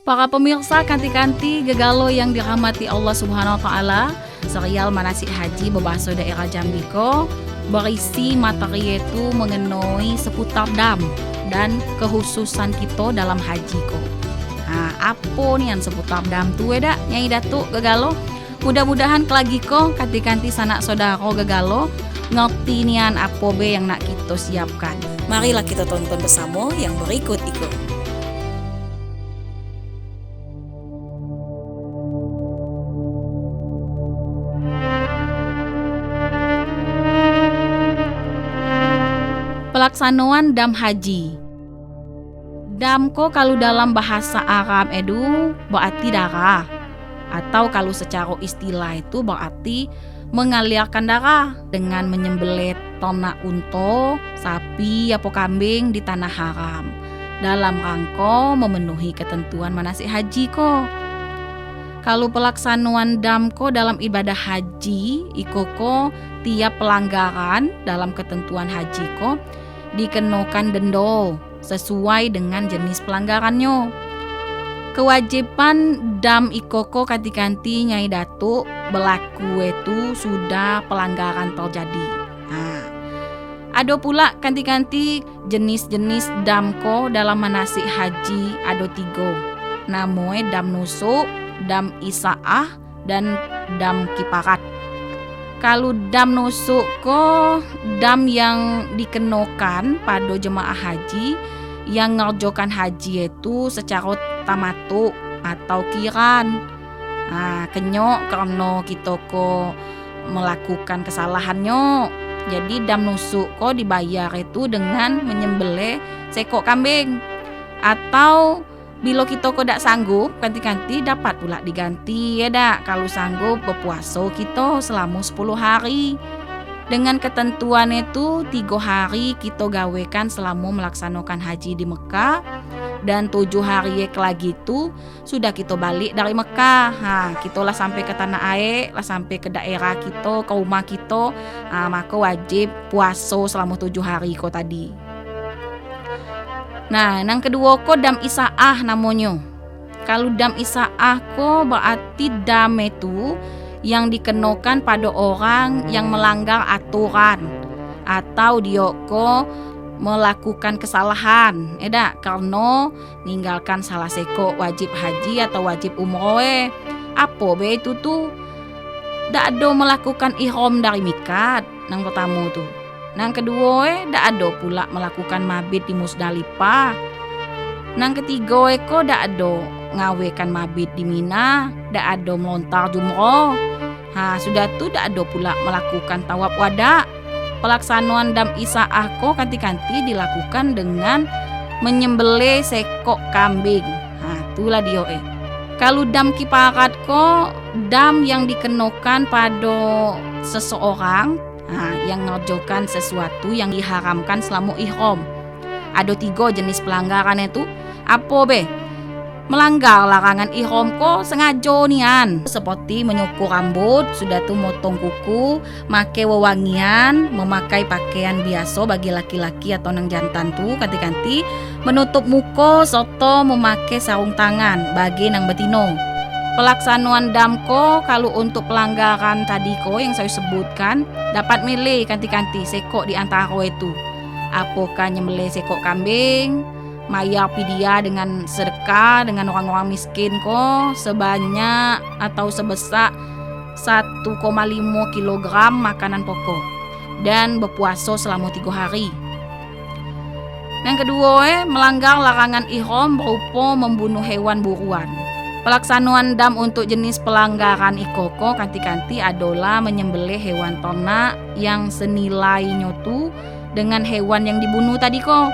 Para pemirsa kanti-kanti gegalo yang dirahmati Allah Subhanahu wa taala, serial manasik haji berbahasa daerah Jambi ko berisi materi itu mengenai seputar dam dan kekhususan kita dalam haji ko. Apa nih yang seputar dam tu dak Nyai Datuk gegalo? Mudah-mudahan kelagi ko kanti-kanti sanak saudara gegalo ngerti nian apa be yang nak kita siapkan. Marilah kita tonton bersama yang berikut ikut. Pelaksanaan dam haji. Dam ko kalau dalam bahasa Arab edu berarti darah, atau kalau secara istilah itu berarti mengalirkan darah dengan menyembelih ternak unta, sapi, atau kambing di tanah haram dalam rangka memenuhi ketentuan manasik haji ko. Kalau pelaksanaan dam ko dalam ibadah haji, iko ko tiap pelanggaran dalam ketentuan haji ko dikenakan denda sesuai dengan jenis pelanggarannya. Kewajiban dam ikoko kanti-kanti Nyai Datuk berlaku itu sudah pelanggaran terjadi. Ada pula kanti-kanti jenis-jenis dam ko dalam manasik haji ada 3. Namanya dam nusuk, dam isaah, dan dam kiparat. Kalau dam nusuk ko dam yang dikenakan pada jemaah haji yang ngerjokan haji itu secara tamatu atau kiran. Kenyok karena kita ko melakukan kesalahannya. Jadi dam nusuk ko dibayar itu dengan menyembelih sekok kambing. Atau bila kita ko dak sanggup, ganti-ganti dapat pula diganti ya dak. Kalau sanggup berpuasa kita selama 10 hari. Dengan ketentuan itu 3 hari kita gawekan selama melaksanakan haji di Mekah. Dan 7 hari lagi itu sudah kita balik dari Mekah. Kita lah sampai ke tanah air, lah sampai ke daerah kita, ke rumah kita. Maka wajib puasa selama 7 hari ko tadi. Nah, yang kedua ko dam isaah namanya. Kalau dam isaah ko berarti dam itu yang dikenakan pada orang yang melanggar aturan atau dia ko melakukan kesalahan. Karena ninggalkan salah seko wajib haji atau wajib umroh. Apa be itu tuh? Dak ada melakukan ihram dari mikat. Yang pertama tuh. Yang kedua dak ada pula melakukan mabit di Musdalifah. Yang ketiga ko dak ada ngawekan mabit di Mina, dak ada melontar jumroh. Sudah tu dak ada pula melakukan tawaf wada. Pelaksanaan dam isaah ko kanti-kanti dilakukan dengan menyembelih sekok kambing. Itulah dia Kalau dam kiparat ko dam yang dikenakan pada seseorang yang ngerjokan sesuatu yang diharamkan selama ihram. Ada 3 jenis pelanggaran itu. Apa be? Melanggar larangan ihram ko sengaja nian, seperti menyukur rambut, sudah tu motong kuku, make wewangian, memakai pakaian biasa bagi laki-laki atau nang jantan tu kanti-kanti, menutup muka serta memakai sarung tangan bagi nang betino. Pelaksanaan dam ko kalau untuk pelanggaran tadi ko yang saya sebutkan dapat milih kanti-kanti sekok di antara itu. Apakah nyembelih sekok kambing, mayar pidia dengan sedekah dengan orang-orang miskin ko sebanyak atau sebesar 1,5 kilogram makanan pokok dan berpuasa selama 3 hari. Yang kedua melanggar larangan ihram berupa membunuh hewan buruan. Pelaksanaan dam untuk jenis pelanggaran ikoko kanti-kanti adalah menyembelih hewan ternak yang senilainya tu dengan hewan yang dibunuh tadi ko.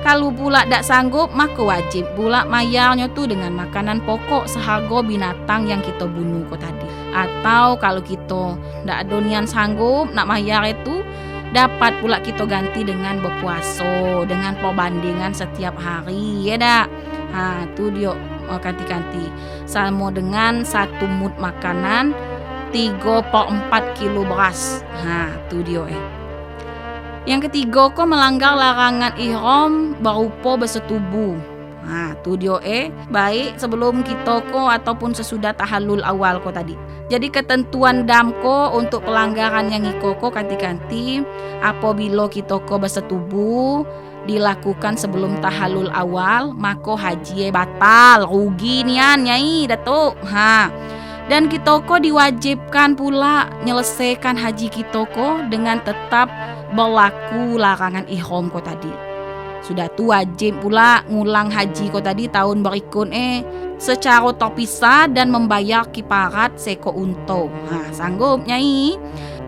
Kalau pula dak sanggup, maka wajib pula mayarnya tu dengan makanan pokok seharga binatang yang kita bunuh ko tadi. Atau kalau kita dak ada nian sanggup nak mayar itu, dapat pula kita ganti dengan berpuasa dengan perbandingan setiap hari ya dak. Tu dia kanti-kanti sama dengan 1 mud makanan 3/4 kilo beras. Tu dia Yang ketiga ko melanggar larangan ihram berupa bersetubuh. Nah, tu dia baik sebelum kita ko ataupun sesudah tahallul awal ko tadi. Jadi ketentuan dam ko untuk pelanggaran yang iko ko kanti-kanti apabila kita ko bersetubuh dilakukan sebelum tahallul awal, maka haji batal, rugi nian nyai datuk. Dan kita ko diwajibkan pula menyelesaikan haji kita ko dengan tetap berlaku larangan ihram ko tadi. Sudah tu wajib pula ngulang haji ko tadi tahun berikut secara terpisah dan membayar kiparat seko unta. Sanggup nyai?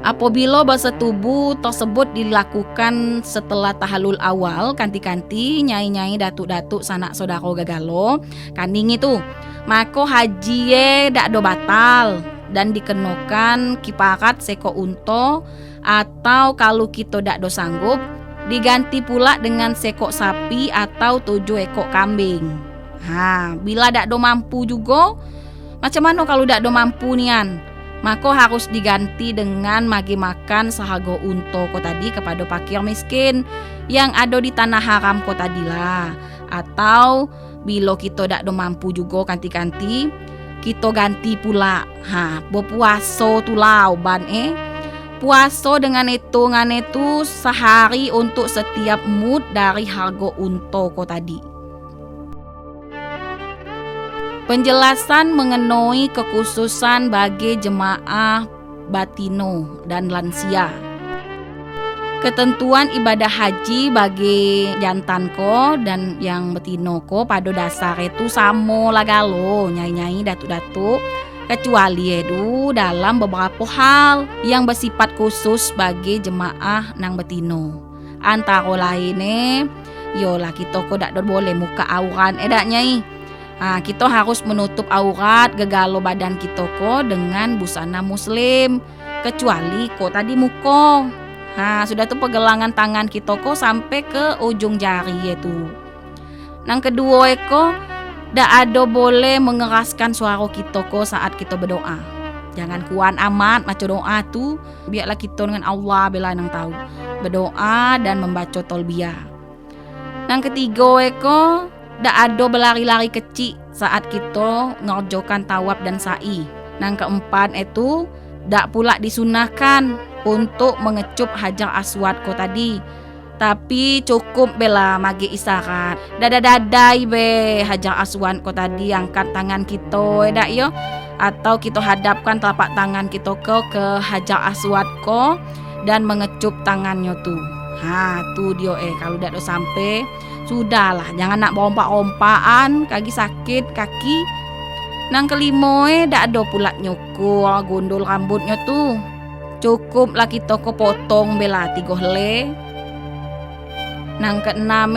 Apabila bersetubuh tersebut dilakukan setelah tahallul awal, kanti-kanti nyai-nyai datuk-datuk sanak saudara gagalo kanding itu, maka haji dak do batal dan dikenakan kiparat seko unta, atau kalau kita dak do sanggup diganti pula dengan sekok sapi atau 7 ekor kambing. Bila dak do mampu juga, macam mana kalau dak do mampu nian? Maka harus diganti dengan magi makan seharga unta ko tadi kepada fakir miskin yang ada di tanah haram ko tadilah. Atau bila kita dak do mampu juga kanti-kanti, kita ganti pula berpuasa tu ban puasa dengan hitungan itu sehari untuk setiap mud dari harga unta ko tadi. Penjelasan mengenai kekhususan bagi jemaah batino dan lansia. Ketentuan ibadah haji bagi jantan ko dan yang betino ko pada dasar itu sama lagalo nyai-nyai datuk-datuk, kecuali dalam beberapa hal yang bersifat khusus bagi jemaah nang betino. Antara lainnya yolah kita ko dak boleh muka aurat dak nyai. Kita harus menutup aurat gegalo badan kita ko dengan busana muslim, kecuali ko tadi muka. Sudah tu pergelangan tangan kita ko sampai ke ujung jari itu. Nang kedua dak ada boleh mengeraskan suara kita ko saat kita berdoa. Jangan kuat amat macam doa tu, biarlah kita dengan Allah bela nang tahu berdoa dan membaca talbiyah. Nang ketiga dak ada berlari-lari kecil saat kita ngerjakan tawaf dan sa'i. Nang keempat itu dak pula disunahkan untuk mengecup hajar aswad ko tadi. Tapi cukup bela magi isyarat. Dadai be hajar aswad ko tadi, angkat tangan kita dak yo, atau kita hadapkan telapak tangan kita ke hajar aswad ko dan mengecup tangannya tu. Tu dia kalau dak sampai sudahlah, jangan nak berompak-ompakan, kaki sakit kaki. Nang kelima dak ada pula nyukur gondol rambutnya tu. Cukuplah kita ko potong bela 3 helai. Nang keenam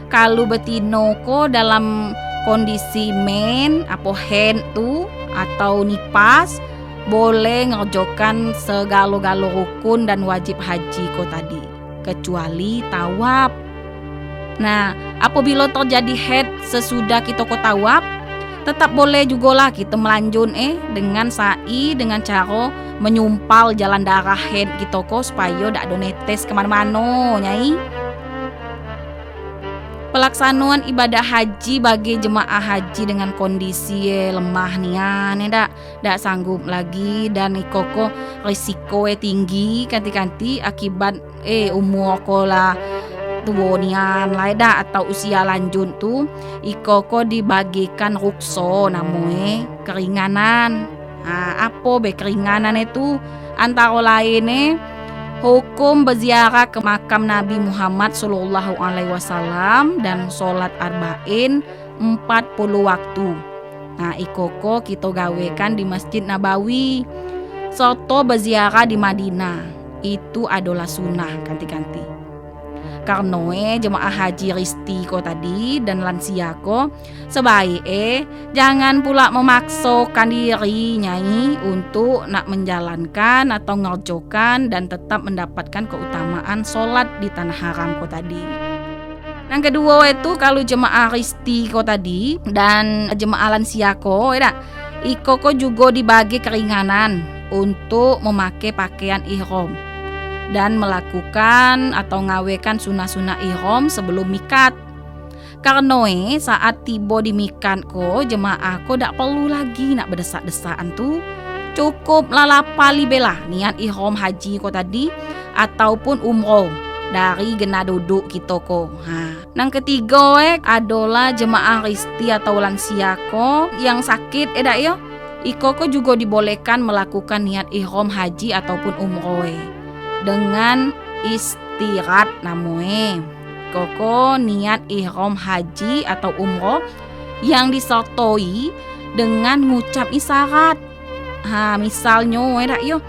kalau betino ko dalam kondisi men hand tu atau nipas, boleh ngerjakan segalo-galo rukun dan wajib haji ko tadi, kecuali tawaf. Apabila terjadi haid sesudah kita ko tawaf, tetap boleh jugalah kita melanjut dengan sa'i dengan cara menyumpal jalan darah haid kita ko supaya dak ada netes kemana-mana nyai. Pelaksanaan ibadah haji bagi jemaah haji dengan kondisi lemah nian dak sanggup lagi dan ikoko risiko tinggi kanti-kanti akibat umur ko lah tua nian laida atau usia lanjut tu, ikoko dibagikan rukso namanya keringanan. Apa keringanan itu? Antara lain hukum berziarah ke makam Nabi Muhammad sallallahu alaihi wasallam dan sholat arba'in 40 waktu. Ikoko kita gawekan di Masjid Nabawi serta berziarah di Madinah. Itu adalah sunnah kanti-kanti. Karena jemaah haji risti ko tadi dan lansia ko sebaik jangan pula memaksakan diri nyai untuk nak menjalankan atau ngerjokan dan tetap mendapatkan keutamaan sholat di tanah haram ko tadi. Yang kedua itu kalau jemaah risti ko tadi dan jemaah lansia ko iko ko juga dibagi keringanan untuk memakai pakaian ihram dan melakukan atau ngawekan sunah-sunah ihram sebelum mikat. Karena saat tiba di mikan ko, jemaah ko dak perlu lagi nak berdesak-desaan tu. Cukup lalapali bela niat ihram haji ko tadi ataupun umroh dari gena duduk kita ko. Nang ketiga adalah jemaah risti atau lansia ko yang sakit dak yo. Iko ko juga dibolehkan melakukan niat ihram haji ataupun umroh dengan istirahat namoe. Koko niat ihram haji atau umroh yang disertai dengan ngucap isyarat. Misalnya yo,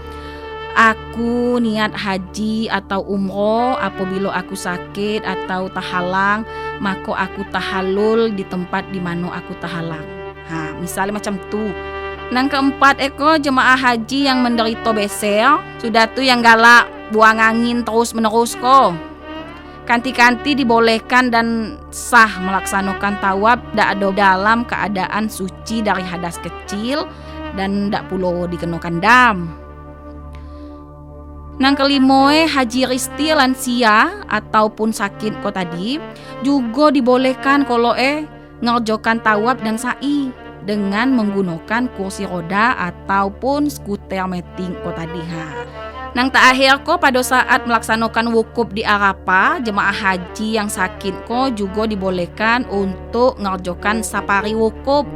aku niat haji atau umroh apabila aku sakit atau tahalang, maka aku tahalul di tempat di mana aku tahalang. Misalnya macam tu. Nang keempat jemaah haji yang menderita beser, sudah tu yang galak buang angin terus menerus ko. Kanti-kanti dibolehkan dan sah melaksanakan tawaf dak ada dalam keadaan suci dari hadas kecil dan dak pula dikenakan dam. Nang kelima haji risti lansia ataupun sakit ko tadi juga dibolehkan kalau ngerjakan tawaf dan sa'i dengan menggunakan kursi roda ataupun skuter meeting ko tadi. Nang terakhir ko pada saat melaksanakan wukuf di Arafah, jemaah haji yang sakit ko juga dibolehkan untuk ngerjakan safari wukuf.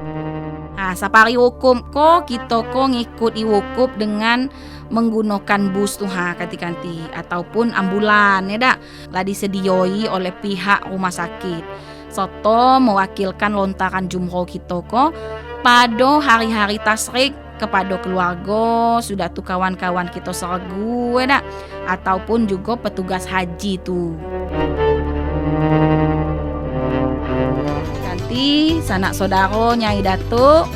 Safari wukuf ko kita ko ngikuti wukuf dengan menggunakan bus tuh kanti-kanti ataupun ambulan dak lah disedioi oleh pihak rumah sakit. Serta mewakilkan lontaran jumroh kita ko pada hari-hari tasyrik kepada keluarga, sudah tuh kawan-kawan kita sergu ataupun juga petugas haji tu. Nanti sanak saudara Nyai Datuk,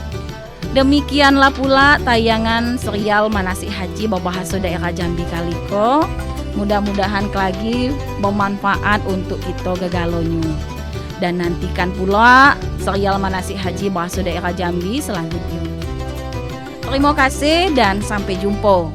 demikianlah pula tayangan serial Manasik Haji berbahasa daerah Jambi kali ko. Mudah-mudahan lagi bermanfaat untuk kita gagalonyo. Dan nantikan pula serial Manasik Haji bahasa daerah Jambi selanjutnya. Terima kasih dan sampai jumpa.